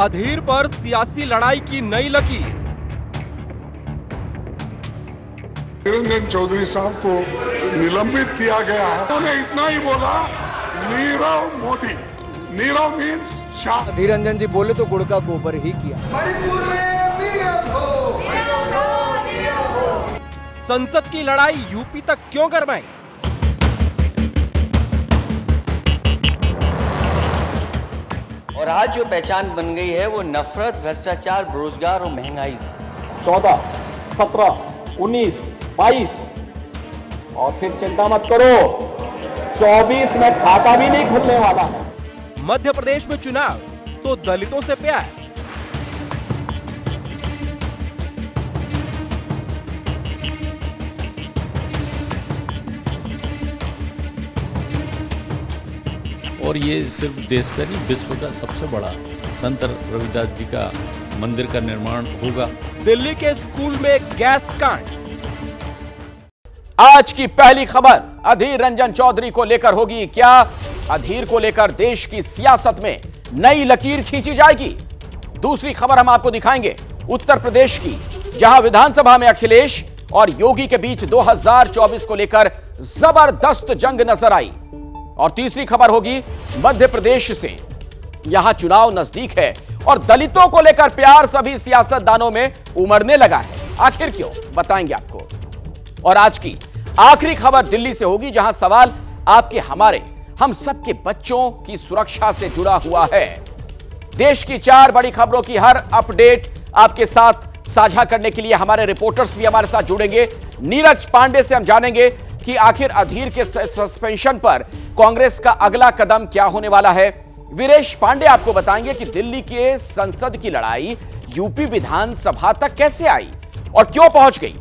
अधीर पर सियासी लड़ाई की नई लकीर। रंजन चौधरी साहब को निलंबित किया गया है। उन्होंने इतना ही बोला, नीरव मोदी। नीरव मीन्स शाह। अधीर रंजन जी बोले तो गुड़ का गोबर ही किया। मणिपुर में नीरव हो। संसद की लड़ाई यूपी तक क्यों गरमाई? और आज जो पहचान बन गई है वो नफरत, भ्रष्टाचार, बेरोजगार और महंगाई से। 14, 17, 19, 22 और फिर चिंता मत करो, 24 में खाता भी नहीं खुलने वाला है। मध्य प्रदेश में चुनाव तो दलितों से प्यार। और ये सिर्फ देश का नहीं, विश्व का सबसे बड़ा संत रविदास जी का मंदिर का निर्माण होगा। दिल्ली के स्कूल में गैस कांड। आज की पहली खबर अधीर रंजन चौधरी को लेकर होगी। क्या अधीर को लेकर देश की सियासत में नई लकीर खींची जाएगी? दूसरी खबर हम आपको दिखाएंगे उत्तर प्रदेश की, जहां विधानसभा में अखिलेश और योगी के बीच 2024 को लेकर जबरदस्त जंग नजर आई। और तीसरी खबर होगी मध्य प्रदेश से, यहां चुनाव नजदीक है और दलितों को लेकर प्यार सभी सियासतदानों में उमड़ने लगा है। आखिर क्यों, बताएंगे आपको। और आज की आखिरी खबर दिल्ली से होगी, जहां सवाल आपके, हमारे, हम सबके बच्चों की सुरक्षा से जुड़ा हुआ है। देश की 4 बड़ी खबरों की हर अपडेट आपके साथ साझा करने के लिए हमारे रिपोर्टर्स भी हमारे साथ जुड़ेंगे। नीरज पांडे से हम जानेंगे कि आखिर अधीर के सस्पेंशन पर कांग्रेस का अगला कदम क्या होने वाला है। वीरेश पांडे आपको बताएंगे कि दिल्ली के संसद की लड़ाई यूपी विधानसभा तक कैसे आई और क्यों पहुंच गई।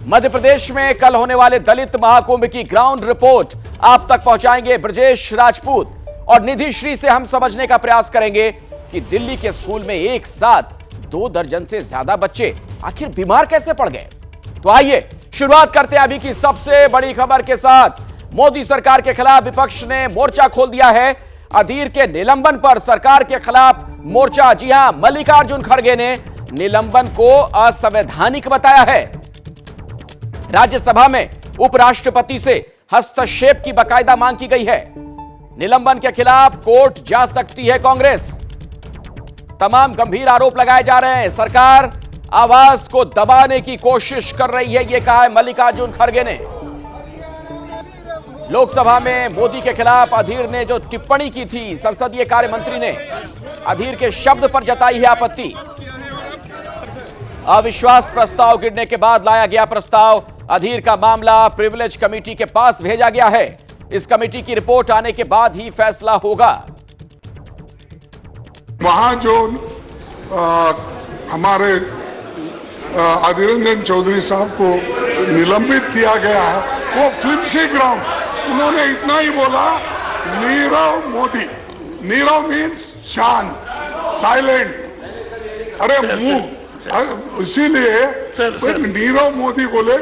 मध्य प्रदेश में कल होने वाले दलित महाकुंभ की ग्राउंड रिपोर्ट आप तक पहुंचाएंगे ब्रजेश राजपूत। और निधि श्री से हम समझने का प्रयास करेंगे कि दिल्ली के स्कूल में एक साथ 2 दर्जन से ज्यादा बच्चे आखिर बीमार कैसे पड़ गए। तो आइए शुरुआत करते हैं अभी की सबसे बड़ी खबर के साथ। मोदी सरकार के खिलाफ विपक्ष ने मोर्चा खोल दिया है। अधीर के निलंबन पर सरकार के खिलाफ मोर्चा। जी हां, मल्लिकार्जुन खड़गे ने निलंबन को असंवैधानिक बताया है। राज्यसभा में उपराष्ट्रपति से हस्तक्षेप की बाकायदा मांग की गई है। निलंबन के खिलाफ कोर्ट जा सकती है कांग्रेस। तमाम गंभीर आरोप लगाए जा रहे हैं। सरकार आवाज को दबाने की कोशिश कर रही है, यह कहा है मल्लिकार्जुन खड़गे ने। लोकसभा में मोदी के खिलाफ अधीर ने जो टिप्पणी की थी, संसदीय कार्य मंत्री ने अधीर के शब्द पर जताई है आपत्ति। अविश्वास प्रस्ताव गिरने के बाद लाया गया प्रस्ताव। अधीर का मामला प्रिविलेज कमेटी के पास भेजा गया है। इस कमेटी की रिपोर्ट आने के बाद ही फैसला होगा। वहां जो हमारे अधीर रंजन चौधरी साहब को निलंबित किया गया है, वो फिल्मसी ग्राउंड। उन्होंने इतना ही बोला, नीरव मोदी। नीरव मीन्स शांत, साइलेंट। अरे मुंह, इसीलिए नीरव मोदी बोले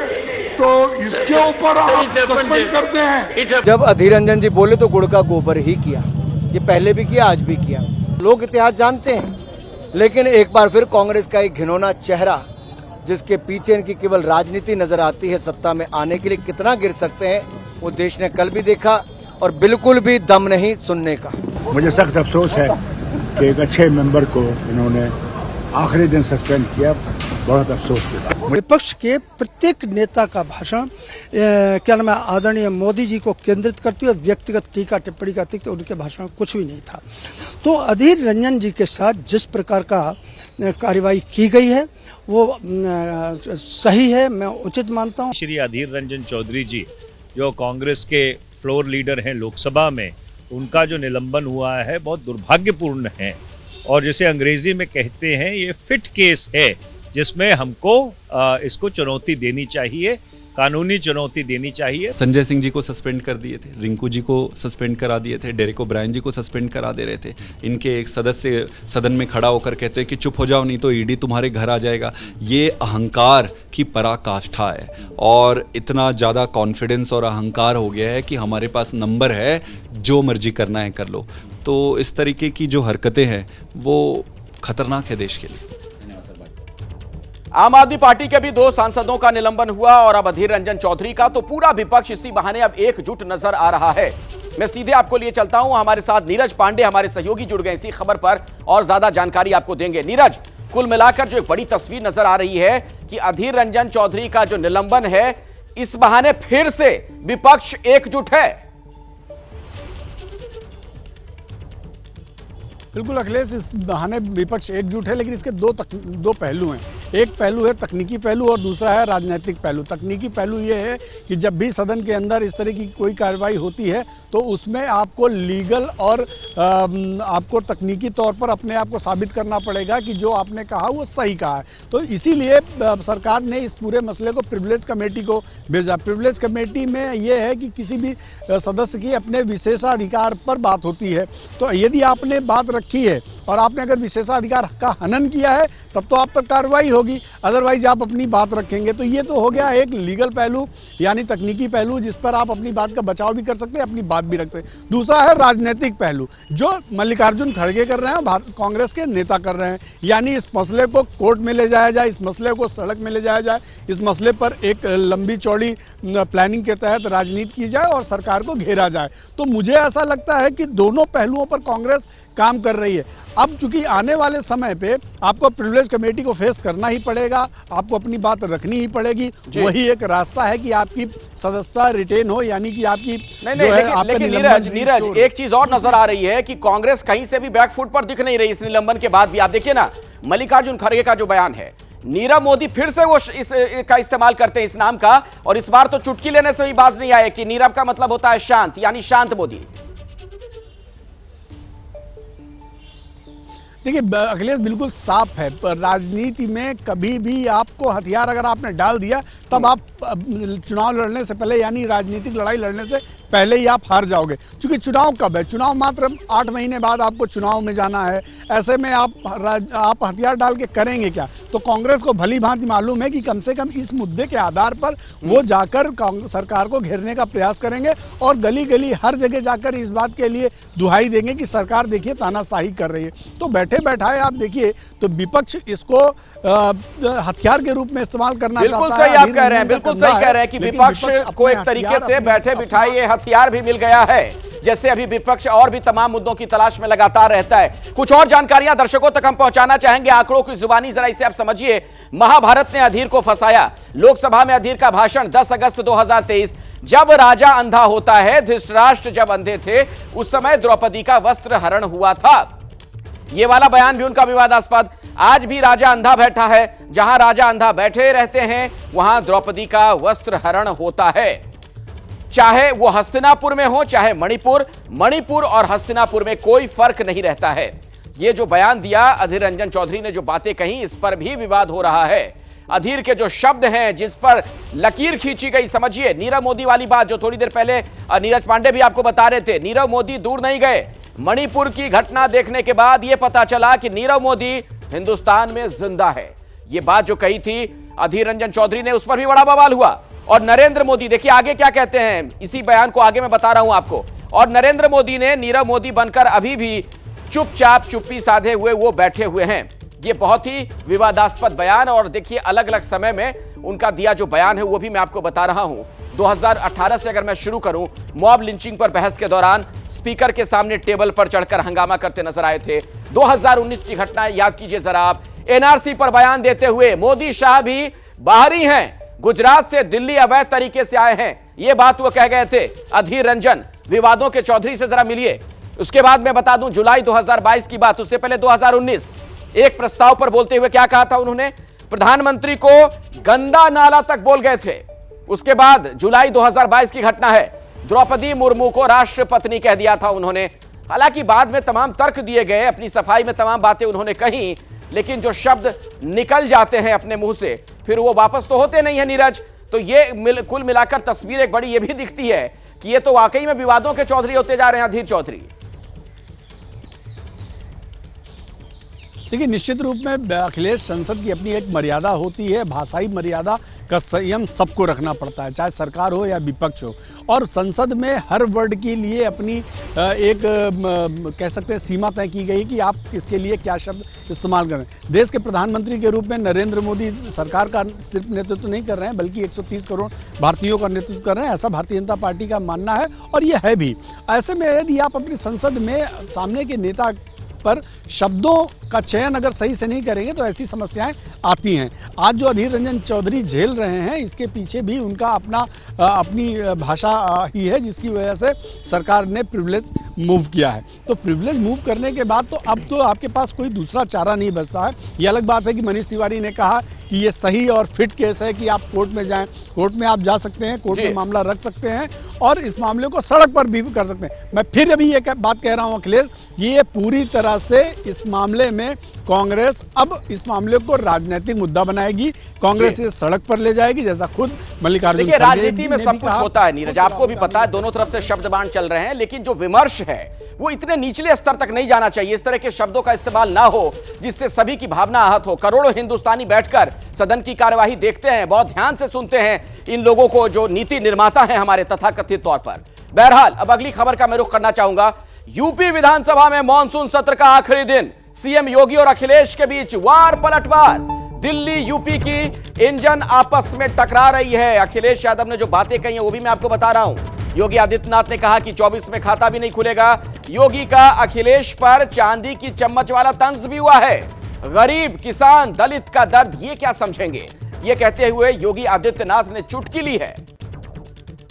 तो इसके ऊपर आप सस्पेंड करते हैं। जब अधीर रंजन जी बोले तो गुड़ का गोबर ही किया। ये पहले भी किया, आज भी किया। लोग इतिहास जानते हैं, लेकिन एक बार फिर कांग्रेस का एक घिनौना चेहरा, जिसके पीछे इनकी केवल राजनीति नजर आती है, सत्ता में आने के लिए कितना गिर सकते हैं, वो देश ने कल भी देखा। और बिल्कुल भी दम नहीं सुनने का। मुझे सख्त अफसोस है कि एक अच्छे मेंबर को इन्होंने आखिरी दिन सस्पेंड किया। बहुत अफसोस की बात। विपक्ष के प्रत्येक नेता का भाषण क्या नाम है, आदरणीय मोदी जी को केंद्रित करती हुए व्यक्तिगत टीका टिप्पणी करती थी। उनके भाषण में कुछ भी नहीं था। तो अधीर रंजन जी के साथ जिस प्रकार का कार्रवाई की गई है वो सही है, मैं उचित मानता हूँ। श्री अधीर रंजन चौधरी जी जो कांग्रेस के फ्लोर लीडर हैं लोकसभा में, उनका जो निलंबन हुआ है बहुत दुर्भाग्यपूर्ण है। और जैसे अंग्रेजी में कहते हैं, ये फिट केस है जिसमें हमको इसको चुनौती देनी चाहिए, कानूनी चुनौती देनी चाहिए। संजय सिंह जी को सस्पेंड कर दिए थे, रिंकू जी को सस्पेंड करा दिए थे, डेरेक ओब्रायन जी को सस्पेंड करा दे रहे थे। इनके एक सदस्य सदन में खड़ा होकर कहते हैं कि चुप हो जाओ नहीं तो ईडी तुम्हारे घर आ जाएगा। ये अहंकार की पराकाष्ठा है और इतना ज़्यादा कॉन्फिडेंस और अहंकार हो गया है कि हमारे पास नंबर है, जो मर्जी करना है कर लो। तो इस तरीके की जो हरकतें हैं वो खतरनाक है देश के लिए। आम आदमी पार्टी के भी 2 सांसदों का निलंबन हुआ और अब अधीर रंजन चौधरी का, तो पूरा विपक्ष इसी बहाने अब एकजुट नजर आ रहा है। मैं सीधे आपको लिए चलता हूं, हमारे साथ नीरज पांडे हमारे सहयोगी जुड़ गए इसी खबर पर और ज्यादा जानकारी आपको देंगे। नीरज, कुल मिलाकर जो एक बड़ी तस्वीर नजर आ रही है कि अधीर रंजन चौधरी का जो निलंबन है, इस बहाने फिर से विपक्ष एकजुट है। बिल्कुल अखिलेश, इस बहाने विपक्ष एकजुट है, लेकिन इसके दो पहलू हैं। एक पहलू है तकनीकी पहलू और दूसरा है राजनीतिक पहलू। तकनीकी पहलू ये है कि जब भी सदन के अंदर इस तरह की कोई कार्रवाई होती है तो उसमें आपको लीगल और आपको तकनीकी तौर पर अपने आप को साबित करना पड़ेगा कि जो आपने कहा वो सही कहा है। तो इसीलिए सरकार ने इस पूरे मसले को प्रिविलेज कमेटी को भेजा। प्रिविलेज कमेटी में ये है कि किसी भी सदस्य की अपने विशेषाधिकार पर बात होती है। तो यदि आपने बात रखी है और आपने अगर विशेषाधिकार का हनन किया है तब तो आप पर कार्रवाई होगी, अदरवाइज आप अपनी बात रखेंगे। तो ये तो हो गया एक लीगल पहलू यानी तकनीकी पहलू जिस पर आप अपनी बात का बचाव भी कर सकते हैं, अपनी बात भी रख सकते हैं। दूसरा है राजनीतिक पहलू जो मल्लिकार्जुन खड़गे कर रहे हैं, कांग्रेस के नेता कर रहे हैं, यानी इस मसले को कोर्ट में ले जाया जाए, इस मसले को सड़क में ले जाया जाए, इस मसले पर एक लंबी चौड़ी प्लानिंग के तहत राजनीति की जाए और सरकार को घेरा जाए। तो मुझे ऐसा लगता है कि दोनों पहलुओं पर कांग्रेस काम कर रही है। अब चूंकि आने वाले समय पे आपको प्रिविलेज कमेटी को फेस करना ही पड़ेगा, आपको अपनी बात रखनी ही पड़ेगी, वही एक रास्ता है कि आपकी सदस्यता रिटेन हो, यानी कि आपकी लेकिन नीरज एक चीज और नजर आ रही है कि कांग्रेस कहीं से भी बैकफुट पर दिख नहीं रही इस निलंबन के बाद भी। आप देखिए ना, मल्लिकार्जुन खड़गे का जो बयान है, नीरव मोदी फिर से वो इसका इस्तेमाल करते हैं इस नाम का, और इस बार तो चुटकी लेने से भी बाज नहीं आए कि नीरव का मतलब होता है शांत, यानी शांत मोदी। देखिए अखिलेश, बिल्कुल साफ है, राजनीति में कभी भी आपको हथियार अगर आपने डाल दिया तब आप चुनाव लड़ने से पहले यानी राजनीतिक लड़ाई लड़ने से पहले ही आप हार जाओगे। क्योंकि चुनाव कब है? चुनाव मात्र 8 महीने बाद आपको चुनाव में जाना है। ऐसे में आप हथियार डाल के करेंगे क्या? तो कांग्रेस को भली भांति मालूम है कि कम से कम इस मुद्दे के आधार पर वो जाकर सरकार को घेरने का प्रयास करेंगे और गली गली हर जगह जाकर इस बात के लिए दुहाई देंगे कि सरकार देखिए तानाशाही कर रही है। तो बैठे बैठाए आप देखिए तो विपक्ष इसको हथियार के रूप में इस्तेमाल करना चाहता है। बिल्कुल सही आप कह रहे हैं, बिल्कुल सही कह रहे हैं कि विपक्ष को एक तरीके से बैठे बिठाए ये हथियार भी मिल गया है। जैसे अभी विपक्ष और भी तमाम मुद्दों की तलाश में लगातार रहता है। कुछ और जानकारियां दर्शकों तक हम पहुंचाना चाहेंगे, आंकड़ों की जुबानी जरा इसे आप समझिए। महाभारत ने अधीर को फंसाया। लोकसभा में अधीर का भाषण 10 अगस्त 2023। जब राजा अंधा होता है, धृतराष्ट्र जब अंधे थे उस समय द्रौपदी का वस्त्र हरण हुआ था। ये वाला बयान भी उनका विवादास्पद। आज भी राजा अंधा बैठा है, जहां राजा अंधा बैठे रहते हैं वहां द्रौपदी का वस्त्र हरण होता है। चाहे वो हस्तिनापुर में हो चाहे मणिपुर और हस्तिनापुर में कोई फर्क नहीं रहता है। ये जो बयान दिया अधीर रंजन चौधरी ने, जो बातें कही, इस पर भी विवाद हो रहा है। अधीर के जो शब्द हैं जिस पर लकीर खींची गई, समझिए नीरव मोदी वाली बात जो थोड़ी देर पहले नीरज पांडे भी आपको बता रहे थे। नीरव मोदी दूर नहीं गए। मणिपुर की घटना देखने के बाद यह पता चला कि नीरव मोदी हिंदुस्तान में जिंदा है। यह बात जो कही थी अधीर रंजन चौधरी ने, उस पर भी बड़ा बवाल हुआ। और नरेंद्र मोदी देखिए आगे क्या कहते हैं, इसी बयान को आगे मैं बता रहा हूं आपको। और नरेंद्र मोदी ने नीरव मोदी बनकर अभी भी चुपचाप चुप्पी साधे हुए वो बैठे हुए हैं। ये बहुत ही विवादास्पद बयान, और देखिए अलग अलग समय में उनका दिया जो बयान है वो भी मैं आपको बता रहा हूं। 2018 से अगर मैं शुरू करूं, मॉब लिंचिंग पर बहस के दौरान स्पीकर के सामने टेबल पर चढ़कर हंगामा करते नजर आए थे। 2019 की घटनाएं याद कीजिए जरा आप। एनआरसी पर बयान देते हुए मोदी शाह भी बाहरी हैं, गुजरात से दिल्ली अवैध तरीके से आए हैं, यह बात वो कह गए थे अधीर रंजन। विवादों के चौधरी से जरा मिलिए। उसके बाद मैं बता दूं जुलाई 2022 की बात, उससे पहले 2019 एक प्रस्ताव पर बोलते हुए क्या कहा था उन्होंने, प्रधानमंत्री को गंदा नाला तक बोल गए थे। उसके बाद जुलाई 2022 की घटना है, द्रौपदी मुर्मू को राष्ट्रपत्नी कह दिया था उन्होंने। हालांकि बाद में तमाम तर्क दिए गए, अपनी सफाई में तमाम बातें उन्होंने कही, लेकिन जो शब्द निकल जाते हैं अपने मुंह से फिर वो वापस तो होते नहीं है नीरज। तो ये कुल मिलाकर तस्वीर एक बड़ी ये भी दिखती है कि ये तो वाकई में विवादों के चौधरी होते जा रहे हैं अधीर चौधरी। देखिए निश्चित रूप में अखिलेश, संसद की अपनी एक मर्यादा होती है, भाषाई मर्यादा, का संयम सबको रखना पड़ता है, चाहे सरकार हो या विपक्ष हो। और संसद में हर वर्ड के लिए अपनी एक कह सकते हैं सीमा तय की गई कि आप इसके लिए क्या शब्द इस्तेमाल करें। देश के प्रधानमंत्री के रूप में नरेंद्र मोदी सरकार का सिर्फ नेतृत्व नहीं कर रहे हैं, बल्कि 130 करोड़ भारतीयों का नेतृत्व कर रहे हैं, ऐसा भारतीय जनता पार्टी का मानना है और ये है भी। ऐसे में यदि आप अपनी संसद में सामने के नेता पर शब्दों का चयन अगर सही से नहीं करेंगे तो ऐसी समस्याएं आती हैं। आज जो अधीर रंजन चौधरी झेल रहे हैं, इसके पीछे भी उनका अपनी भाषा ही है, जिसकी वजह से सरकार ने प्रिविलेज मूव किया है। तो प्रिविलेज मूव करने के बाद तो अब तो आपके पास कोई दूसरा चारा नहीं बचता है। ये अलग बात है कि मनीष तिवारी ने कहा कि ये सही और फिट केस है कि आप कोर्ट में जाएं, कोर्ट में आप जा सकते हैं, कोर्ट में मामला रख सकते हैं और इस मामले को सड़क पर भी कर सकते हैं। मैं फिर अभी ये बात कह रहा हूँ अखिलेश, ये पूरी तरह से इस मामले में कांग्रेस अब इस मामले को राजनीतिक मुद्दा बनाएगी, कांग्रेस इसे सड़क पर ले जाएगी, जैसा खुद मल्लिकार्जुन। देखिए, राजनीति में सब कुछ होता है नीरज, आपको भी पता है, दोनों तरफ से शब्दबाण चल रहे हैं, लेकिन जो विमर्श है वो इतने निचले स्तर तक नहीं जाना चाहिए। इस तरह के शब्दों का इस्तेमाल ना हो जिससे सभी की भावना आहत हो। करोड़ों हिंदुस्तानी बैठकर सदन की कार्यवाही देखते हैं, बहुत ध्यान से सुनते हैं इन लोगों को जो नीति निर्माता हैं हमारे तथाकथित तौर पर। बहरहाल अब अगली खबर का मैं रुख करना चाहूंगा। यूपी विधानसभा में मॉनसून सत्र का आखिरी दिन, सीएम योगी और अखिलेश के बीच वार पलटवार। दिल्ली यूपी की इंजन आपस में टकरा रही है। अखिलेश यादव ने जो बातें कही हैं वो भी मैं आपको बता रहा हूं। योगी आदित्यनाथ ने कहा कि 24 में खाता भी नहीं खुलेगा। योगी का अखिलेश पर चांदी की चम्मच वाला तंज भी हुआ है। गरीब, किसान, दलित का दर्द ये क्या समझेंगे, ये कहते हुए योगी आदित्यनाथ ने चुटकी ली है।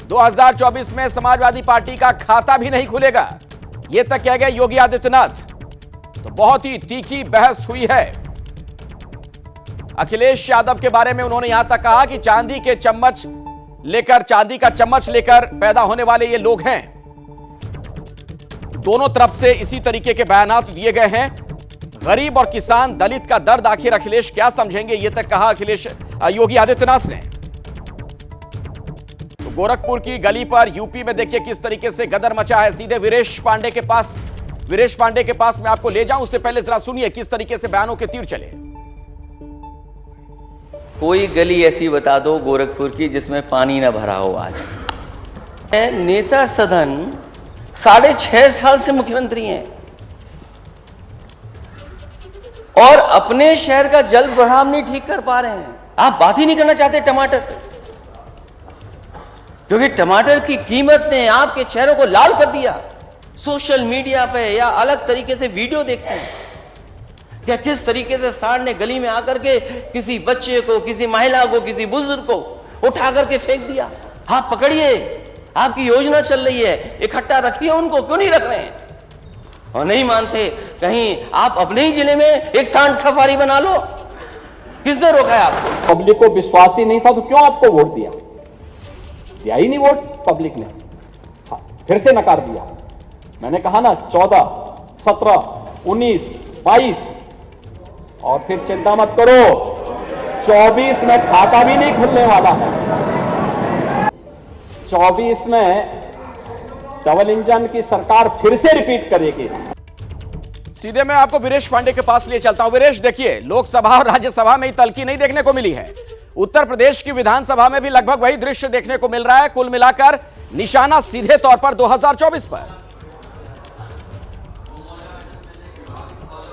2024 में समाजवादी पार्टी का खाता भी नहीं खुलेगा, ये तक कह गए योगी आदित्यनाथ। तो बहुत ही तीखी बहस हुई है। अखिलेश यादव के बारे में उन्होंने यहां तक कहा कि चांदी का चम्मच लेकर पैदा होने वाले ये लोग हैं। दोनों तरफ से इसी तरीके के बयानात दिए गए हैं। गरीब और किसान, दलित का दर्द आखिर अखिलेश क्या समझेंगे, ये तक कहा योगी आदित्यनाथ ने। तो गोरखपुर की गली पर यूपी में देखिए किस तरीके से गदर मचा है। सीधे वीरेश पांडे के पास मैं आपको ले जाऊं, उससे पहले जरा सुनिए किस तरीके से बयानों के तीर चले। कोई गली ऐसी बता दो गोरखपुर की जिसमें पानी ना भरा हो। आज नेता सदन 6.5 साल से मुख्यमंत्री हैं और अपने शहर का जल भराव नहीं ठीक कर पा रहे हैं। आप बात ही नहीं करना चाहते टमाटर पे, क्योंकि टमाटर की कीमत ने आपके चेहरों को लाल कर दिया। सोशल मीडिया पे या अलग तरीके से वीडियो देखते हैं क्या किस तरीके से सांड ने गली में आकर के किसी बच्चे को, किसी महिला को, किसी बुजुर्ग को उठा करके फेंक दिया। आप पकड़िए, आपकी योजना चल रही है, इकट्ठा रखिए उनको, क्यों नहीं रख रहे हैं? और नहीं मानते, कहीं आप अपने ही जिले में एक सांड सफारी बना लो। किसने रोका है आपको? पब्लिक को विश्वास ही नहीं था तो क्यों आपको वोट दिया? दिया ही नहीं वोट पब्लिक ने, फिर से नकार दिया। मैंने कहा ना 14, 17, 19, 22 और फिर चिंता मत करो 24 में खाता भी नहीं खुलने वाला है। 24 में डबल इंजन की सरकार फिर से रिपीट करेगी। सीधे मैं आपको वीरेश पांडे के पास लिए चलता हूं। वीरेश, देखिए, लोकसभा और राज्यसभा में तल्खी नहीं देखने को मिली है। उत्तर प्रदेश की विधानसभा में भी लगभग वही दृश्य देखने को मिल रहा है। कुल मिलाकर निशाना सीधे तौर पर 2024 पर।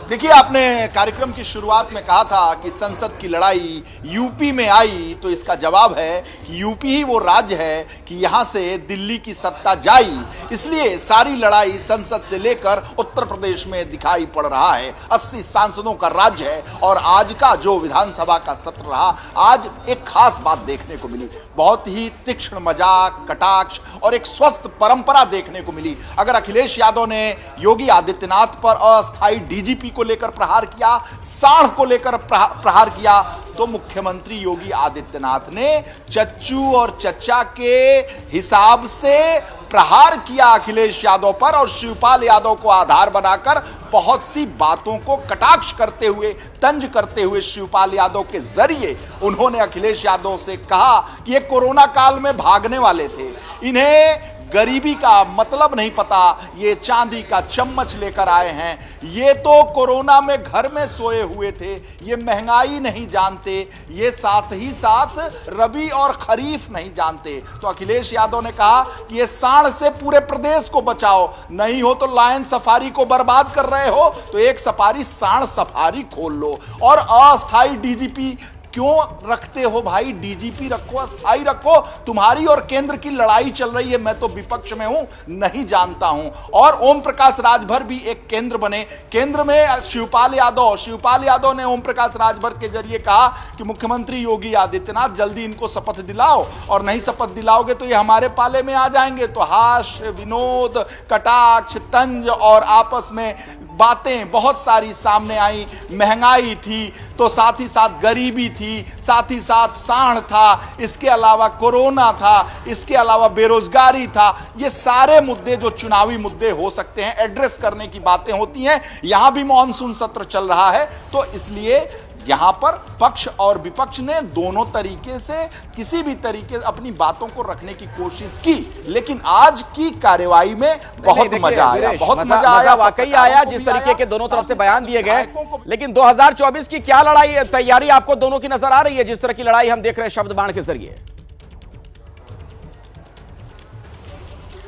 देखिए, आपने कार्यक्रम की शुरुआत में कहा था कि संसद की लड़ाई यूपी में आई, तो इसका जवाब है कि यूपी ही वो राज्य है कि यहां से दिल्ली की सत्ता जाई। इसलिए सारी लड़ाई संसद से लेकर उत्तर प्रदेश में दिखाई पड़ रहा है। 80 सांसदों का राज्य है और आज का जो विधानसभा का सत्र रहा, आज एक खास बात देखने को मिली। बहुत ही तीक्ष्ण मजाक, कटाक्ष और एक स्वस्थ परंपरा देखने को मिली। अगर अखिलेश यादव ने योगी आदित्यनाथ पर अस्थायी डीजीपी को लेकर प्रहार किया, साढ़ को लेकर प्रहार किया, तो मुख्यमंत्री योगी आदित्यनाथ ने चच्चू और चच्चा के हिसाब से प्रहार किया अखिलेश यादव पर और शिवपाल यादव को आधार बनाकर बहुत सी बातों को कटाक्ष करते हुए, तंज करते हुए शिवपाल यादव के जरिए उन्होंने अखिलेश यादव से कहा कि ये कोरोना काल में भागने वाले थे, इन्हें गरीबी का मतलब नहीं पता, ये चांदी का चम्मच लेकर आए हैं। ये तो कोरोना में घर में सोए हुए थे, ये महंगाई नहीं जानते, ये साथ ही साथ रबी और खरीफ नहीं जानते। तो अखिलेश यादव ने कहा कि ये सांड से पूरे प्रदेश को बचाओ, नहीं हो तो लायन सफारी को बर्बाद कर रहे हो तो एक सफारी सांड सफारी खोल लो। और अस्थाई डीजीपी क्यों रखते हो भाई? डीजीपी रखो, अस्थाई रखो। तुम्हारी और केंद्र की लड़ाई चल रही है, मैं तो विपक्ष में हूं, नहीं जानता हूं। और ओम प्रकाश राजभर भी एक केंद्र बने। केंद्र में शिवपाल यादव ने ओम प्रकाश राजभर के जरिए कहा कि मुख्यमंत्री योगी आदित्यनाथ जल्दी इनको शपथ दिलाओ, और नहीं शपथ दिलाओगे तो ये हमारे पाले में आ जाएंगे। तो हास्य, विनोद, कटाक्ष, तंज और आपस में बातें बहुत सारी सामने आई। महंगाई थी तो साथ ही साथ गरीबी थी, साथ ही साथ सांड था, इसके अलावा कोरोना था, इसके अलावा बेरोजगारी था। ये सारे मुद्दे जो चुनावी मुद्दे हो सकते हैं, एड्रेस करने की बातें होती हैं। यहां भी मॉनसून सत्र चल रहा है, तो इसलिए यहां पर पक्ष और विपक्ष ने दोनों तरीके से किसी भी तरीके अपनी बातों को रखने की कोशिश की। लेकिन आज की कार्यवाही में बहुत मजा आया, बहुत मजा आया, वाकई आया, जिस तरीके के दोनों तरफ से बयान दिए गए। लेकिन 2024 की क्या लड़ाई तैयारी आपको दोनों की नजर आ रही है, जिस तरह की लड़ाई हम देख रहे हैं शब्द बाण के जरिए?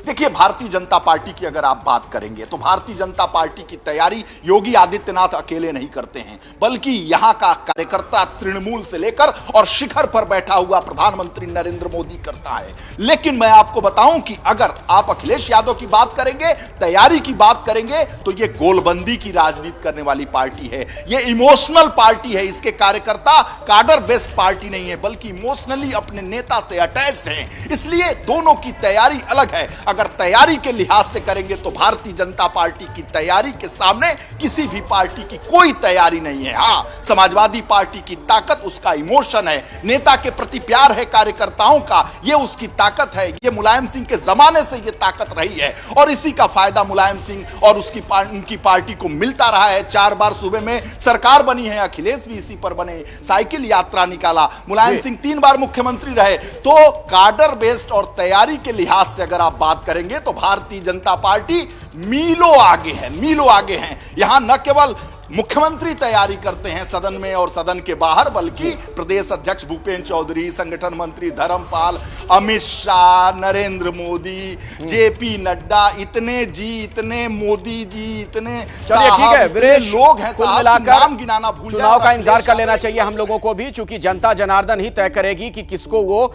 देखिए, भारतीय जनता पार्टी की अगर आप बात करेंगे तो भारतीय जनता पार्टी की तैयारी योगी आदित्यनाथ अकेले नहीं करते हैं, बल्कि यहां का कार्यकर्ता तृणमूल से लेकर और शिखर पर बैठा हुआ प्रधानमंत्री नरेंद्र मोदी करता है। लेकिन मैं आपको बताऊं कि अगर आप अखिलेश यादव की बात करेंगे, तैयारी की बात करेंगे, तो यह गोलबंदी की राजनीति करने वाली पार्टी है, यह इमोशनल पार्टी है। इसके कार्यकर्ता काडर बेस्ड पार्टी नहीं है, बल्कि इमोशनली अपने नेता से अटैच्ड हैं। इसलिए दोनों की तैयारी अलग है। अगर तैयारी के लिहाज से करेंगे तो भारतीय जनता पार्टी की तैयारी के सामने किसी भी पार्टी की कोई तैयारी नहीं है। हां, समाजवादी पार्टी की ताकत उसका इमोशन है, नेता के प्रति प्यार है कार्यकर्ताओं का, यह उसकी ताकत है। यह मुलायम सिंह के जमाने से यह ताकत रही है और इसी का फायदा मुलायम सिंह और उनकी पार्टी को मिलता रहा है। 4 बार सूबे में सरकार बनी है, अखिलेश भी इसी पर बने, साइकिल यात्रा निकाला, मुलायम सिंह 3 बार मुख्यमंत्री रहे। तो काडर बेस्ड और तैयारी के लिहाज से अगर आप बात करेंगे तो भारतीय जनता पार्टी मीलों आगे है, मीलों आगे है। यहां न केवल मुख्यमंत्री तैयारी करते हैं सदन में और सदन के बाहर, बल्कि प्रदेश अध्यक्ष भूपेंद्र चौधरी, संगठन मंत्री धर्मपाल, अमित शाह, नरेंद्र मोदी, जेपी नड्डा, इतने मोदी जी, इतने ठीक है वीरेश, लोग हैं कुल साहब, मिलाकर नाम गिनाना भूल चुनाव का इंतजार कर लेना चाहिए हम लोगों को भी, चूंकि जनता जनार्दन ही तय करेगी कि किसको वो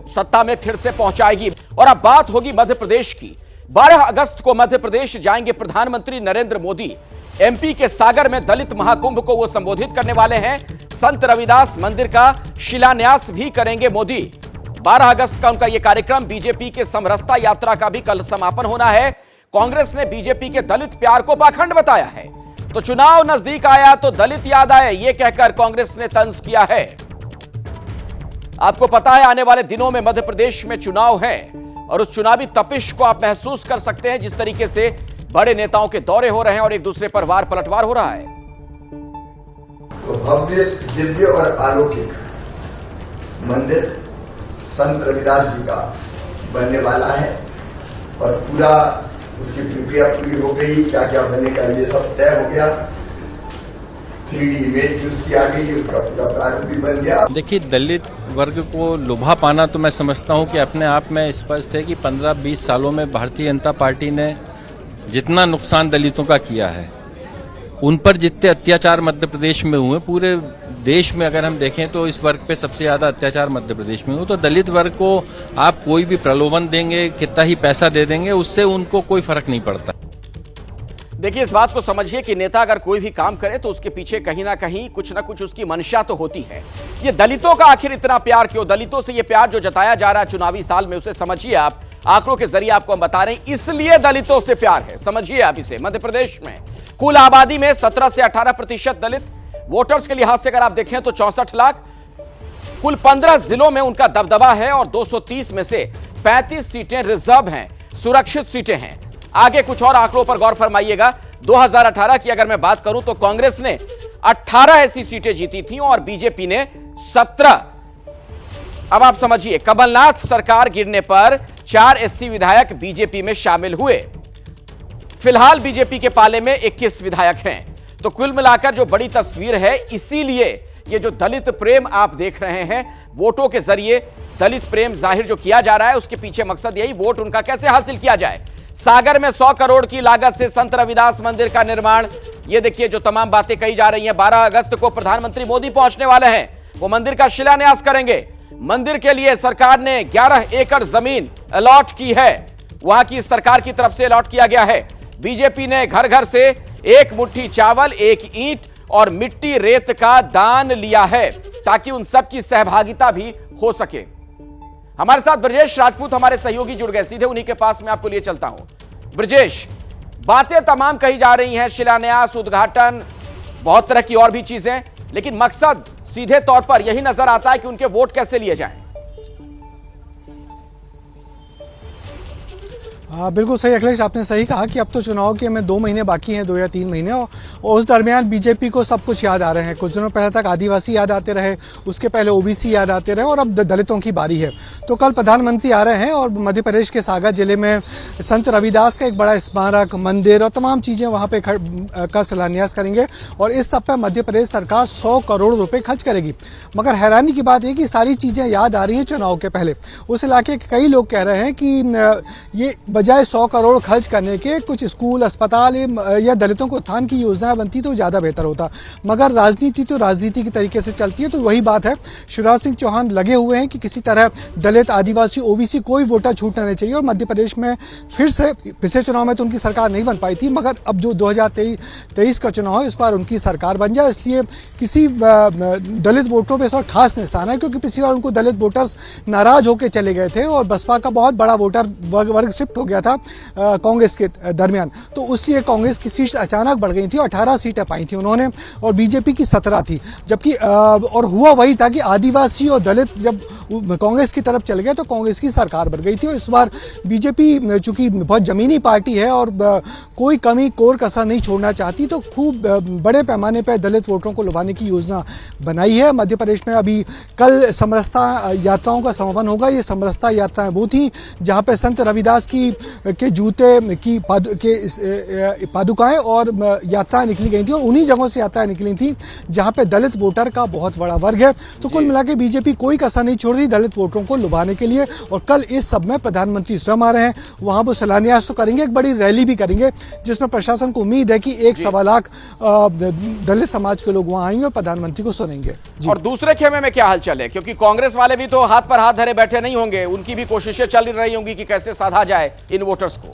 सत्ता में फिर से पहुंचाएगी। और अब बात होगी मध्य प्रदेश की। 12 अगस्त को मध्य प्रदेश जाएंगे प्रधानमंत्री नरेंद्र मोदी। एमपी के सागर में दलित महाकुंभ को वो संबोधित करने वाले हैं। संत रविदास मंदिर का शिलान्यास भी करेंगे मोदी। 12 अगस्त का उनका यह कार्यक्रम। बीजेपी के समरसता यात्रा का भी कल समापन होना है। कांग्रेस ने बीजेपी के दलित प्यार को पाखंड बताया है, तो चुनाव नजदीक आया तो दलित याद आए, यह कहकर कांग्रेस ने तंज किया है। आपको पता है आने वाले दिनों में मध्य प्रदेश में चुनाव है और उस चुनावी तपिश को आप महसूस कर सकते हैं, जिस तरीके से बड़े नेताओं के दौरे हो रहे हैं और एक दूसरे पर वार पलटवार हो रहा है। तो भव्य, दिव्य और अलौकिक मंदिर संत रविदास जी का बनने वाला है और पूरा उसकी प्रक्रिया पूरी हो गई। क्या क्या बनने का ये सब तय हो गया। 3D इमेज भी उसकी आ गई, उसका पूरा प्लान भी बन गया। देखिए, दलित वर्ग को लुभा पाना तो मैं समझता हूं कि अपने आप में स्पष्ट है कि 15-20 सालों में भारतीय जनता पार्टी ने जितना नुकसान दलितों का किया है, उन पर जितने अत्याचार मध्य प्रदेश में हुए, पूरे देश में अगर हम देखें तो इस वर्ग पे सबसे ज्यादा अत्याचार मध्य प्रदेश में हुए। तो दलित वर्ग को आप कोई भी प्रलोभन देंगे, कितना ही पैसा दे देंगे, उससे उनको कोई फर्क नहीं पड़ता। देखिए, इस बात को समझिए कि नेता अगर कोई भी काम करे तो उसके पीछे कहीं ना कहीं कुछ ना कुछ उसकी मंशा तो होती है। ये दलितों का आखिर इतना प्यार क्यों? दलितों से ये प्यार जो जताया जा रहा है चुनावी साल में, उसे समझिए आप। आंकड़ों के जरिए आपको हम बता रहे हैं, इसलिए दलितों से प्यार है। समझिए आप इसे। मध्य प्रदेश में कुल आबादी में 17 से 18% दलित। वोटर्स के लिहाज से अगर आप देखें तो 64 लाख। कुल 15 जिलों में उनका दबदबा है और 230 में से 35 सीटें रिजर्व हैं, सुरक्षित सीटें हैं। आगे कुछ और आंकड़ों पर गौर फरमाइएगा। 2018 की अगर मैं बात करूं तो कांग्रेस ने 18 ऐसी सीटें जीती थी और बीजेपी ने 17। अब आप समझिए, कमलनाथ सरकार गिरने पर 4 एससी विधायक बीजेपी में शामिल हुए। फिलहाल बीजेपी के पाले में 21 विधायक हैं। तो कुल मिलाकर जो बड़ी तस्वीर है, इसीलिए ये जो दलित प्रेम आप देख रहे हैं, वोटों के जरिए दलित प्रेम जाहिर जो किया जा रहा है, उसके पीछे मकसद यही, वोट उनका कैसे हासिल किया जाए। सागर में 100 करोड़ की लागत से संत रविदास मंदिर का निर्माण, ये देखिए जो तमाम बातें कही जा रही हैं। 12 अगस्त को प्रधानमंत्री मोदी पहुंचने वाले हैं, वो मंदिर का शिलान्यास करेंगे। मंदिर के लिए सरकार ने 11 एकड़ जमीन अलॉट की है, वहां की सरकार की तरफ से अलॉट किया गया है। बीजेपी ने घर घर से 1 मुट्ठी चावल, 1 ईंट और मिट्टी रेत का दान लिया है, ताकि उन सब की सहभागिता भी हो सके। हमारे साथ ब्रजेश राजपूत हमारे सहयोगी जुड़ गए, सीधे उन्हीं के पास मैं आपको लिए चलता हूं। ब्रजेश, बातें तमाम कही जा रही हैं, शिलान्यास, उद्घाटन, बहुत तरह की और भी चीजें, लेकिन मकसद सीधे तौर पर यही नजर आता है कि उनके वोट कैसे लिए जाएं। हाँ, बिल्कुल सही अखिलेश, आपने सही कहा कि अब तो चुनाव के हमें 2 महीने बाकी हैं, 2 या 3 महीने, और उस दरमियान बीजेपी को सब कुछ याद आ रहे हैं। कुछ दिनों पहले तक आदिवासी याद आते रहे, उसके पहले ओबीसी याद आते रहे, और अब दलितों की बारी है। तो कल प्रधानमंत्री आ रहे हैं और मध्य प्रदेश के सागर जिले में संत रविदास का एक बड़ा स्मारक, मंदिर और तमाम चीज़ें वहाँ पे का शिलान्यास करेंगे, और इस सब पर मध्य प्रदेश सरकार 100 करोड़ रुपये खर्च करेगी। मगर हैरानी की बात है कि सारी चीज़ें याद आ रही हैं चुनाव के पहले। उस इलाके के कई लोग कह रहे हैं कि ये बजाय 100 करोड़ खर्च करने के कुछ स्कूल, अस्पताल या दलितों को उत्थान की योजनाएं बनती तो ज़्यादा बेहतर होता। मगर राजनीति तो राजनीति की तरीके से चलती है। तो वही बात है, शिवराज सिंह चौहान लगे हुए हैं कि किसी तरह दलित, आदिवासी, ओबीसी कोई वोटर छूटना नहीं चाहिए। और मध्य प्रदेश में फिर से, पिछले चुनाव में तो उनकी सरकार नहीं बन पाई थी, मगर अब जो 2023 का चुनाव है, इस बार उनकी सरकार बन जाए, इसलिए किसी दलित वोटरों पर इस बार खास निशान है। क्योंकि पिछली बार उनको दलित वोटर्स नाराज होकर चले गए थे और बसपा का बहुत बड़ा वोटर वर्ग शिफ्ट हो गया था कांग्रेस के दरमियान। तो उसलिए कांग्रेस की सीट अचानक बढ़ गई थी, 18 सीटें पाई थी उन्होंने, और बीजेपी की 17 थी। जबकि और हुआ वही था कि आदिवासी और दलित जब कांग्रेस की तरफ चल गए तो कांग्रेस की सरकार बढ़ गई थी। और इस बार बीजेपी चूंकि बहुत जमीनी पार्टी है और कोई कमी कोर कसर नहीं छोड़ना चाहती, तो खूब बड़े पैमाने पर दलित वोटरों को लुभाने की योजना बनाई है। मध्य प्रदेश में अभी कल समरसता यात्राओं का समापन होगा। ये समरसता यात्राएं वो थी जहाँ पे संत रविदास के जूते की पादुकाएं और यात्राएं निकली गई थी, और उन्हीं जगहों से यात्राएं निकली थी जहां पे दलित वोटर का बहुत बड़ा वर्ग है। तो कुल मिला के बीजेपी कोई कसर नहीं छोड़ रही दलित वोटरों को लुभाने के लिए। और कल इस सब में प्रधानमंत्री स्वयं आ रहे हैं, वहां वो शिलान्यास तो करेंगे, एक बड़ी रैली भी करेंगे, जिसमें प्रशासन को उम्मीद है कि 1-1.25 लाख दलित समाज के लोग वहां आएंगे और प्रधानमंत्री को सुनेंगे। और दूसरे खेमे में क्या हलचल है, क्योंकि कांग्रेस वाले भी तो हाथ पर हाथ धरे बैठे नहीं होंगे, उनकी भी कोशिशें चल रही होंगी कि कैसे साधा जाए इन वोटर्स को।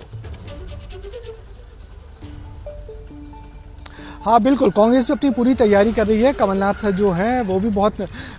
हाँ बिल्कुल, कांग्रेस भी अपनी पूरी तैयारी कर रही है। कमलनाथ जो हैं वो भी बहुत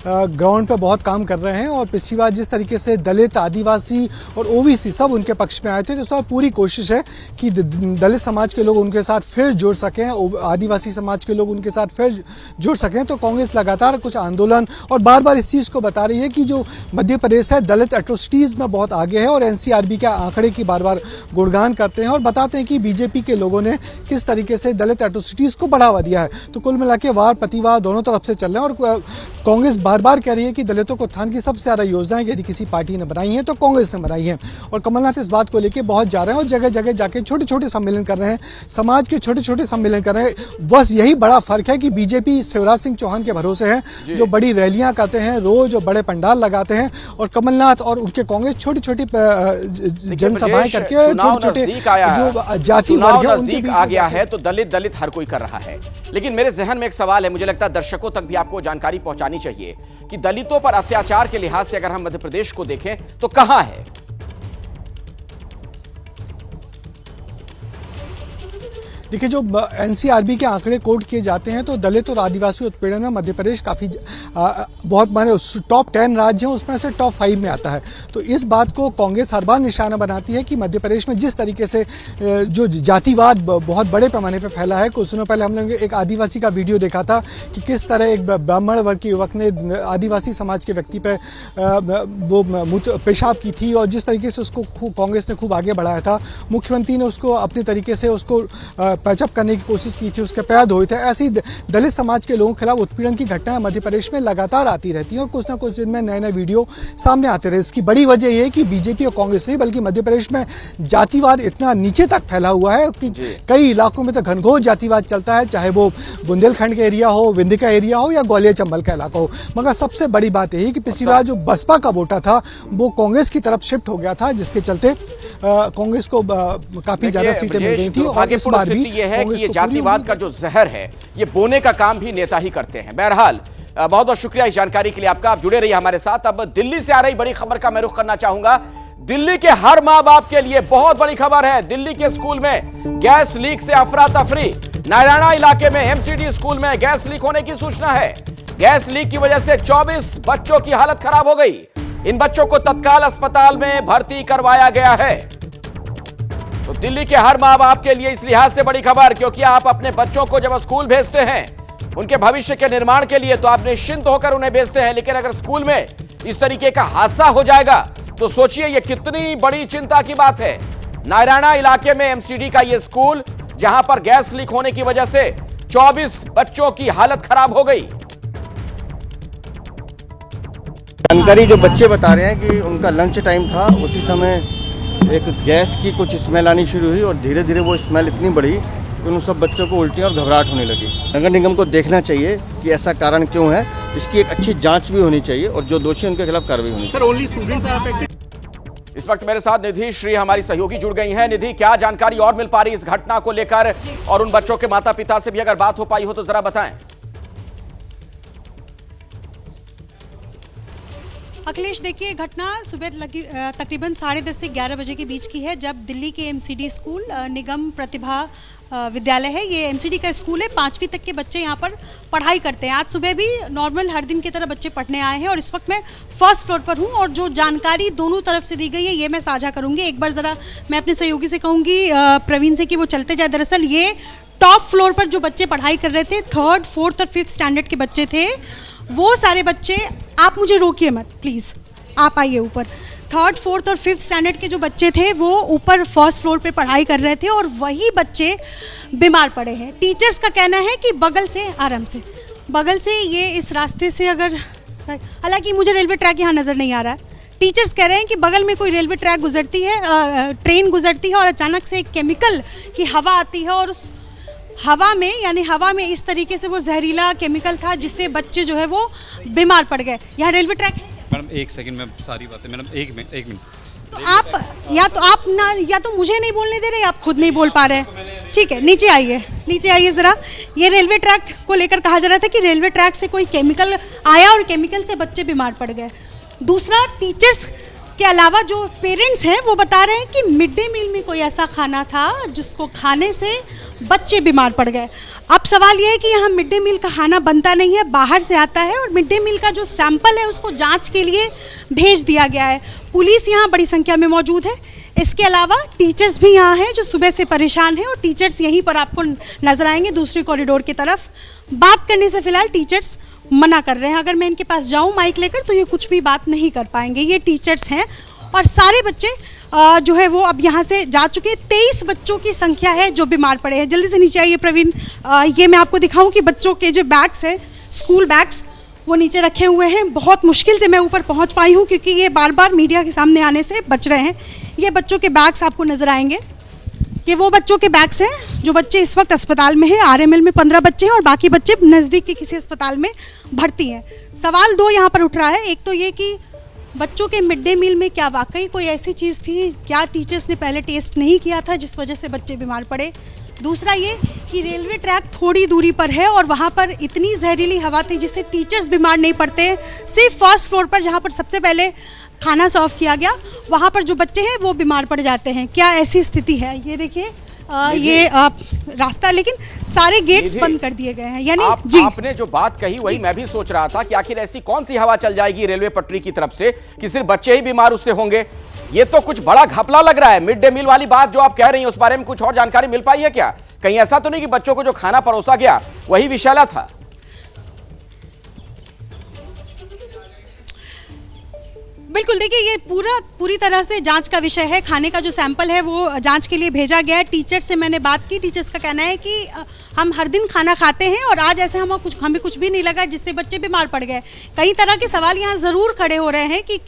ग्राउंड पर बहुत काम कर रहे हैं, और पिछली बार जिस तरीके से दलित, आदिवासी और ओबीसी सब उनके पक्ष में आए थे, तो इस बार पूरी कोशिश है कि दलित समाज के लोग उनके साथ फिर जुड़ सकें, आदिवासी समाज के लोग उनके साथ फिर जुड़ सकें। तो कांग्रेस लगातार कुछ आंदोलन और बार बार इस चीज़ को बता रही है कि जो मध्य प्रदेश है दलित एट्रोसिटीज़ में बहुत आगे है, और एनसीआरबी के आंकड़े की बार बार गुणगान करते हैं और बताते हैं कि बीजेपी के लोगों ने किस तरीके से दलित एट्रोसिटीज़ को बढ़ावा दिया है। तो कुल मिला के वार प्रतिवार दोनों तरफ से चल रहे हैं, और कांग्रेस बार बार कह रही है कि दलितों को उत्थान की सबसे ज्यादा योजनाएं यदि किसी पार्टी ने बनाई हैं तो कांग्रेस ने बनाई हैं। और कमलनाथ इस बात को लेकर बहुत जा रहे हैं और जगह जगह जाके छोटे छोटे सम्मेलन कर रहे हैं, समाज के छोटे छोटे सम्मेलन कर रहे हैं। बस यही बड़ा फर्क है कि बीजेपी शिवराज सिंह चौहान के भरोसे है, जो बड़ी रैलियां करते हैं रोज और बड़े पंडाल लगाते हैं, और कमलनाथ और उनके कांग्रेस छोटी छोटी जनसभाएं करके छोटे छोटे जो जाति वर्ग है उनके आ गया है। तो दलित हर कोई कर रहा है, लेकिन मेरे जहन में एक सवाल है, मुझे लगता है दर्शकों तक भी आपको जानकारी पहुंचानी चाहिए कि दलितों पर अत्याचार के लिहाज से अगर हम मध्य प्रदेश को देखें तो कहां है। देखिए, जो एनसीआरबी के आंकड़े कोट किए जाते हैं तो दलित और आदिवासी उत्पीड़न में मध्य प्रदेश काफ़ी बहुत माने टॉप 10 राज्य हैं, उसमें से टॉप 5 में आता है। तो इस बात को कांग्रेस हर बार निशाना बनाती है कि मध्य प्रदेश में जिस तरीके से जो जातिवाद बहुत बड़े पैमाने पर फैला है। कुछ दिनों पहले हम लोगों ने एक आदिवासी का वीडियो देखा था कि किस तरह एक ब्राह्मण वर्ग के युवक ने आदिवासी समाज के व्यक्ति पर वो पेशाब की थी, और जिस तरीके से उसको कांग्रेस ने खूब आगे बढ़ाया था। मुख्यमंत्री ने उसको अपने तरीके से उसको पैचअप करने की कोशिश की थी, उसके पैर धोए थे। ऐसी दलित समाज के लोगों के खिलाफ उत्पीड़न की घटनाएं मध्य प्रदेश में लगातार आती रहती हैं और कुछ ना कुछ दिन में नए नए वीडियो सामने आते रहे। इसकी बड़ी वजह यह है कि बीजेपी और कांग्रेस नहीं बल्कि मध्य प्रदेश में जातिवाद इतना नीचे तक फैला हुआ है कि कई इलाकों में तो घनघोर जातिवाद चलता है, चाहे वो बुंदेलखंड का एरिया हो, विंध्य का एरिया हो या ग्वालियर चंबल का इलाका हो। मगर सबसे बड़ी बात यही कि पिछली बार जो बसपा का वोटा था वो कांग्रेस की तरफ शिफ्ट हो गया था, जिसके चलते कांग्रेस को काफी ज्यादा सीटें मिल गई थी। और इस बार भी ये है कि ये जातिवाद का जो जहर है ये बोने का काम भी नेता ही करते हैं। बहरहाल बहुत बहुत शुक्रिया इस जानकारी के लिए आपका। आप जुड़े रहिए हमारे साथ। अब दिल्ली से आ रही बड़ी खबर का मैं रुख करना चाहूंगा। दिल्ली के हर मां बाप के लिए बहुत बड़ी खबर है। दिल्ली के स्कूल में गैस लीक से अफरा तफरी। नारायणा इलाके में एमसीडी स्कूल में गैस लीक होने की सूचना है। गैस लीक की वजह से 24 बच्चों की हालत खराब हो गई। इन बच्चों को तत्काल अस्पताल में भर्ती करवाया गया है। तो दिल्ली के हर मां बाप के लिए इस लिहाज से बड़ी खबर, क्योंकि आप अपने बच्चों को जब स्कूल भेजते हैं उनके भविष्य के निर्माण के लिए तो आप निश्चिंत होकर उन्हें भेजते हैं, लेकिन अगर स्कूल में इस तरीके का हादसा हो जाएगा तो सोचिए ये कितनी बड़ी चिंता की बात है। नारायणा इलाके में एमसीडी का ये स्कूल जहां पर गैस लीक होने की वजह से 24 बच्चों की हालत खराब हो गई। जानकारी जो बच्चे बता रहे हैं कि उनका लंच टाइम था, उसी समय एक गैस की कुछ स्मेल आनी शुरू हुई और धीरे धीरे वो स्मेल इतनी बढ़ी कि उन सब बच्चों को उल्टी और घबराहट होने लगी। नगर निगम को देखना चाहिए कि ऐसा कारण क्यों है, इसकी एक अच्छी जांच भी होनी चाहिए और जो दोषी उनके खिलाफ कार्रवाई होनी चाहिए। इस वक्त मेरे साथ निधि श्री हमारी सहयोगी जुड़ गई हैं। निधि, क्या जानकारी और मिल पा रही इस घटना को लेकर, और उन बच्चों के माता पिता से भी अगर बात हो पाई हो तो जरा बताएं। अखिलेश, देखिए घटना सुबह तकरीबन 10:30 से 11 बजे के बीच की है, जब दिल्ली के एमसीडी स्कूल निगम प्रतिभा विद्यालय है, ये एमसीडी का स्कूल है। 5वीं तक के बच्चे यहाँ पर पढ़ाई करते हैं। आज सुबह भी नॉर्मल हर दिन की तरह बच्चे पढ़ने आए हैं और इस वक्त मैं फर्स्ट फ्लोर पर हूँ और जो जानकारी दोनों तरफ से दी गई है ये मैं साझा करूँगी। एक बार ज़रा मैं अपने सहयोगी से कहूँगी प्रवीण से कि वो चलते जाए। दरअसल ये टॉप फ्लोर पर जो बच्चे पढ़ाई कर रहे थे, 3rd, 4th और 5th स्टैंडर्ड के बच्चे थे, वो सारे बच्चे, आप मुझे रोकिए मत प्लीज़, आप आइए ऊपर। 3rd, 4th और 5th स्टैंडर्ड के जो बच्चे थे वो ऊपर फर्स्ट फ्लोर पे पढ़ाई कर रहे थे और वही बच्चे बीमार पड़े हैं। टीचर्स का कहना है कि बगल से, आराम से, बगल से ये इस रास्ते से अगर, हालांकि मुझे रेलवे ट्रैक यहाँ नज़र नहीं आ रहा है, टीचर्स कह रहे हैं कि बगल में कोई रेलवे ट्रैक गुजरती है, ट्रेन गुजरती है और अचानक से एक केमिकल की हवा आती है और उस हवा में, यानी हवा में इस तरीके से वो जहरीला केमिकल था जिससे बच्चे जो है वो बीमार पड़ गए। यहाँ रेलवे ट्रैक है मैडम, एक सेकंड में सारी बातें, मैडम एक मिनट। तो आप ना, या तो मुझे नहीं बोलने दे रहे, आप खुद नहीं बोल पा रहे। ठीक है, नीचे आइए ज़रा। ये रेलवे ट्रैक को लेकर कहा जा रहा था कि रेलवे ट्रैक से कोई केमिकल आया और केमिकल से बच्चे बीमार पड़ गए। दूसरा, टीचर्स के अलावा जो पेरेंट्स हैं वो बता रहे हैं कि मिड डे मील में कोई ऐसा खाना था जिसको खाने से बच्चे बीमार पड़ गए। अब सवाल ये है कि यहाँ मिड डे मील का खाना बनता नहीं है, बाहर से आता है और मिड डे मील का जो सैंपल है उसको जांच के लिए भेज दिया गया है। पुलिस यहाँ बड़ी संख्या में मौजूद है। इसके अलावा टीचर्स भी यहाँ हैं जो सुबह से परेशान हैं और टीचर्स यहीं पर आपको नजर आएंगे दूसरी कॉरिडोर की तरफ। बात करने से फिलहाल टीचर्स मना कर रहे हैं। अगर मैं इनके पास जाऊँ माइक लेकर तो ये कुछ भी बात नहीं कर पाएंगे। ये टीचर्स हैं और सारे बच्चे जो है वो अब यहाँ से जा चुके हैं। 23 बच्चों की संख्या है जो बीमार पड़े हैं। जल्दी से नीचे आइए प्रवीण, ये मैं आपको दिखाऊं कि बच्चों के जो बैग्स हैं, स्कूल बैग्स, वो नीचे रखे हुए हैं। बहुत मुश्किल से मैं ऊपर पहुँच पाई हूँ क्योंकि ये बार बार मीडिया के सामने आने से बच रहे हैं। ये बच्चों के बैग्स आपको नज़र आएंगे। ये वो बच्चों के बैग्स हैं जो बच्चे इस वक्त अस्पताल में हैं। RML में 15 बच्चे हैं और बाकी बच्चे नज़दीक के किसी अस्पताल में भर्ती हैं। सवाल 2 यहाँ पर उठ रहा है। एक तो ये कि बच्चों के मिड डे मील में क्या वाकई कोई ऐसी चीज़ थी, क्या टीचर्स ने पहले टेस्ट नहीं किया था जिस वजह से बच्चे बीमार पड़े। दूसरा ये कि रेलवे ट्रैक थोड़ी दूरी पर है और वहाँ पर इतनी जहरीली हवा थी जिससे टीचर्स बीमार नहीं पड़ते। सिर्फ फर्स्ट फ्लोर पर जहाँ पर सबसे पहले खाना सर्व किया गया वहाँ पर जो बच्चे हैं वो बीमार पड़ जाते हैं। क्या ऐसी स्थिति है? ये देखिए ये रास्ता, लेकिन सारे गेट्स बंद कर दिए गए हैं। यानी आपने जो बात कही वही मैं भी सोच रहा था कि आखिर ऐसी कौन सी हवा चल जाएगी रेलवे पटरी की तरफ से कि सिर्फ बच्चे ही बीमार उससे होंगे। ये तो कुछ बड़ा घपला लग रहा है। मिड डे मील वाली बात जो आप कह रही हैं उस बारे में कुछ और जानकारी मिल पाई है क्या? कहीं ऐसा तो नहीं कि बच्चों को जो खाना परोसा गया वही विषैला था? बिल्कुल, देखिए ये पूरी तरह से जांच का विषय है। खाने का जो सैंपल है वो जांच के लिए भेजा गया है। टीचर से मैंने बात की, टीचर्स का कहना है कि हम हर दिन खाना खाते हैं और आज ऐसे हमें कुछ भी नहीं लगा जिससे बच्चे बीमार पड़ गए। कई तरह के सवाल यहाँ ज़रूर खड़े हो रहे हैं कि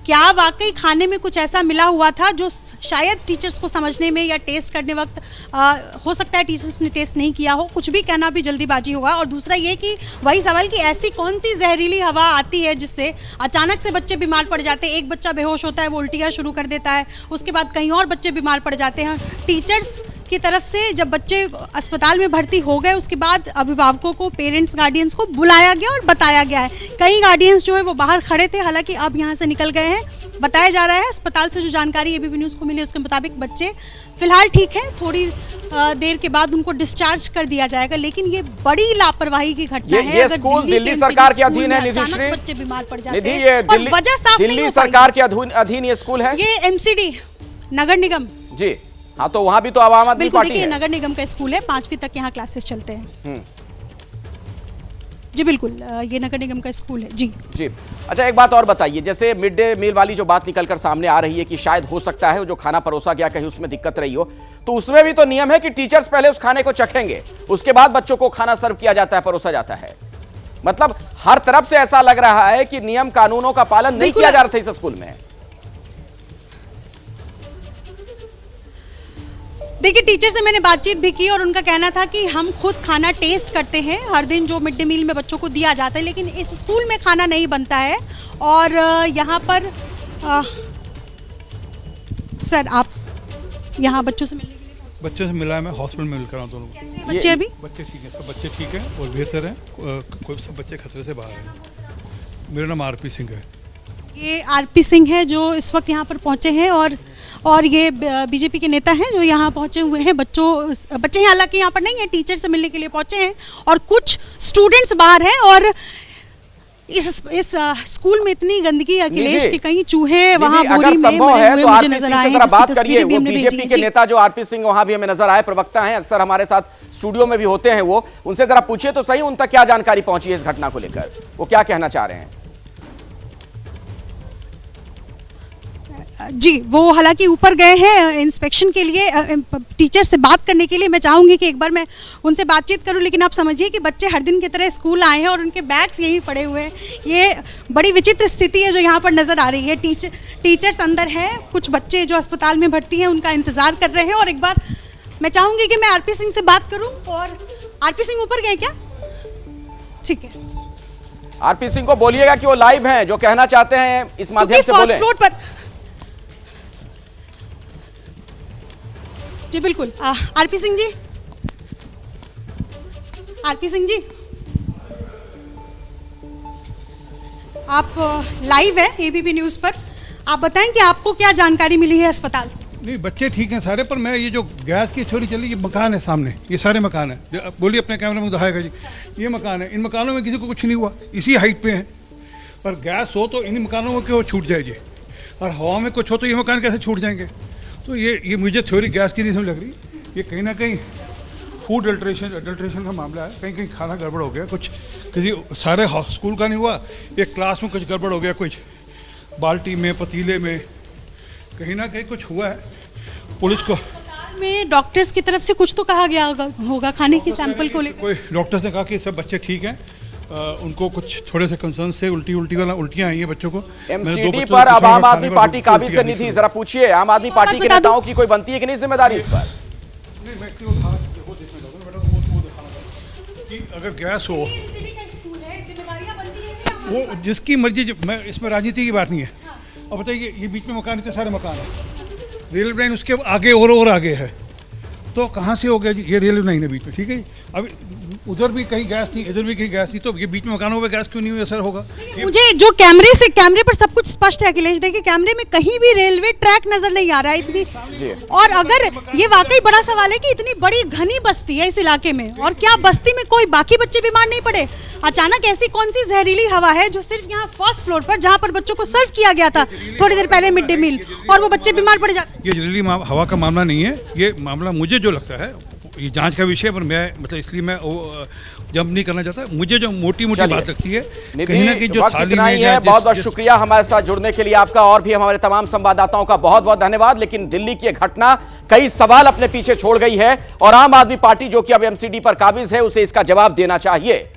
क्या वाकई खाने में कुछ ऐसा मिला हुआ था जो शायद टीचर्स को समझने में या टेस्ट करने वक्त हो सकता है टीचर्स ने टेस्ट नहीं किया हो। कुछ भी कहना भी जल्दीबाजी होगा। और दूसरा ये कि वही सवाल कि ऐसी कौन सी जहरीली हवा आती है जिससे अचानक से बच्चे बीमार पड़ जाते हैं। एक बच्चा बेहोश होता है, वो उल्टियाँ शुरू कर देता है, उसके बाद कई और बच्चे बीमार पड़ जाते हैं। टीचर्स की तरफ से जब बच्चे अस्पताल में भर्ती हो गए उसके बाद अभिभावकों को, पेरेंट्स, गार्डियंस को बुलाया गया और बताया गया है। कई गार्डियंस जो है वो बाहर खड़े थे, हालांकि अब यहाँ से निकल गए हैं। बताया जा रहा है अस्पताल से जो जानकारी एबीपी न्यूज़ को मिली उसके मुताबिक बच्चे फिलहाल ठीक है, थोड़ी देर के बाद उनको डिस्चार्ज कर दिया जाएगा। लेकिन ये बड़ी लापरवाही की घटना है। ये स्कूल दिल्ली सरकार के अधीन है निधि श्री, बच्चे बीमार पड़ जाते निधि हैं ये और वजह साफ नहीं दिल्ली सरकार के अधीन ये स्कूल है। ये एमसीडी नगर निगम जी हाँ, तो वहाँ भी तो आम आदमी बिल्कुल, पार्टी देखिए है। नगर निगम का स्कूल है, 5वीं तक यहाँ क्लासेस चलते हैं। जी बिल्कुल, ये नगर निगम का स्कूल है। जी जी। अच्छा, एक बात और बताइए, जैसे मिड डे मील वाली जो बात निकलकर सामने आ रही है कि शायद हो सकता है जो खाना परोसा गया कहीं उसमें दिक्कत रही हो, तो उसमें भी तो नियम है कि टीचर्स पहले उस खाने को चखेंगे, उसके बाद बच्चों को खाना सर्व किया जाता है, परोसा जाता है। मतलब हर तरफ से ऐसा लग रहा है कि नियम कानूनों का पालन नहीं किया जा रहा था इस स्कूल में। देखिए, टीचर से मैंने बातचीत भी की और उनका कहना था कि हम खुद खाना टेस्ट करते हैं हर दिन जो मिड डे मील में बच्चों को दिया जाता है, लेकिन इस स्कूल में खाना नहीं बनता है। और यहाँ पर सर, आप यहाँ बच्चों से मिलने के लिए? बच्चों से मिला है, मैं हॉस्पिटल में मिलकर दोनों को। कैसे बच्चे अभी? बच्चे ठीक हैं, सब बच्चे ठीक हैं और बेहतर हैं, कोई सब बच्चे खतरे से बाहर हैं। मेरा नाम आरपी सिंह है। ये आरपी सिंह है जो इस वक्त यहाँ पर पहुँचे हैं और ये बीजेपी के नेता हैं जो यहाँ पहुँचे हुए हैं। बच्चे हालांकि यहाँ पर नहीं है, टीचर से मिलने के लिए पहुँचे हैं और कुछ स्टूडेंट्स बाहर हैं। और इस स्कूल में इतनी गंदगी अखिलेश कि कहीं चूहे वहाँ बोरी में मरे हुए मुझे नजर आए हैं। बात करिए, वो बीजेपी के नेता जो आरपी सिंह वहाँ भी हमें नजर आए, प्रवक्ता हैं, अक्सर हमारे साथ स्टूडियो में भी होते हैं, वो उनसे जरा पूछिए तो सही, उन तक क्या जानकारी पहुंची है इस घटना को लेकर, वो क्या कहना चाह रहे हैं? जी, वो हालांकि ऊपर गए हैं इंस्पेक्शन के लिए, टीचर से बात करने के लिए। मैं चाहूँगी कि एक बार मैं उनसे बातचीत करूं, लेकिन आप समझिए कि बच्चे हर दिन की तरह स्कूल आए हैं और उनके बैग्स यहीं पड़े हुए हैं। ये बड़ी विचित्र स्थिति है जो यहाँ पर नज़र आ रही है। टीचर्स अंदर हैं, कुछ बच्चे जो अस्पताल में भर्ती हैं उनका इंतज़ार कर रहे हैं। और एक बार मैं चाहूँगी कि मैं आरपी सिंह से बात करूँ। और आरपी सिंह ऊपर गए क्या? ठीक है, आरपी सिंह को बोलिएगा कि वो लाइव हैं, जो कहना चाहते हैं इस माध्यम से बोलें। फ्लोर पर जी बिल्कुल। आरपी सिंह जी, आरपी सिंह जी, आप लाइव है एबीपी न्यूज़ पर। आप बताएं कि आपको क्या जानकारी मिली है अस्पताल से? नहीं, बच्चे ठीक हैं सारे, पर मैं ये जो गैस की चोरी चली, ये मकान है सामने, ये सारे मकान है। बोलिए अपने कैमरे में दिखाएगा जी, ये मकान है, इन मकानों में किसी को कुछ नहीं हुआ, इसी हाइट पे है। पर गैस हो तो इन मकानों में क्यों छूट जाए जी, और हवा में कुछ हो तो ये मकान कैसे छूट जाएंगे? तो ये मुझे थ्योरी गैस की नहीं समझ लग रही। ये कहीं ना कहीं फूड अडल्ट्रेशन का मामला है। कहीं कहीं खाना गड़बड़ हो गया, कुछ किसी सारे स्कूल का नहीं हुआ, एक क्लास में कुछ गड़बड़ हो गया, कुछ बाल्टी में, पतीले में, कहीं ना कहीं कुछ हुआ है। पुलिस को में डॉक्टर्स की तरफ से कुछ तो कहा गया होगा खाने की सैंपल को लेकर। कोई डॉक्टर्स ने कहा कि सब बच्चे ठीक हैं, उनको कुछ थोड़े से कंसर्न से उल्टियां आई हैं बच्चों को। एमसीडी पर अब आम आदमी पार्टी काबिज से निधि, जरा पूछिए आम आदमी पार्टी के नेताओं की कोई बनती है कि नहीं जिम्मेदारी इस पर? अगर गैस हो वो जिसकी मर्जी, मैं इसमें राजनीति की बात नहीं है। अब बताइए, ये बीच में मकान, इतने सारे मकान हैं, रेलवे लाइन उसके आगे और आगे है, तो कहाँ से हो गया जी? ये रेलवे लाइन है बीच में, ठीक है जी। अब उधर भी कहीं गैस नहीं, इधर भी कहीं गैस नहीं, तो ये बीच में मकानों पे गैस क्यों नहीं हुई? असर होगा। मुझे जो कैमरे पर सब कुछ स्पष्ट है अखिलेश, देखिए कैमरे में कहीं भी रेलवे ट्रैक नजर नहीं आ रहा है इतनी। और अगर ये वाकई बड़ा सवाल है कि इतनी बड़ी घनी बस्ती है इस इलाके में, और क्या बस्ती में कोई बाकी बच्चे बीमार नहीं पड़े? अचानक ऐसी कौन सी जहरीली हवा है जो सिर्फ यहाँ फर्स्ट फ्लोर पर, जहाँ पर बच्चों को सर्व किया गया था थोड़ी देर पहले मिड डे मील, और वो बच्चे बीमार पड़ जाते? ये जहरीली हवा का मामला नहीं है, ये मामला मुझे जो लगता है ये जांच का विषय पर मैं मतलब इसलिए मैं जंप नहीं करना चाहता। मुझे जो मोटी बात लगती है कहीं ना कहीं जो थाली में है। बहुत बहुत शुक्रिया हमारे साथ जुड़ने के लिए आपका, और भी हमारे तमाम संवाददाताओं का बहुत बहुत धन्यवाद। लेकिन दिल्ली की घटना कई सवाल अपने पीछे छोड़ गई है और आम आदमी पार्टी जो कि अब एमसीडी पर काबिज है उसे इसका जवाब देना चाहिए।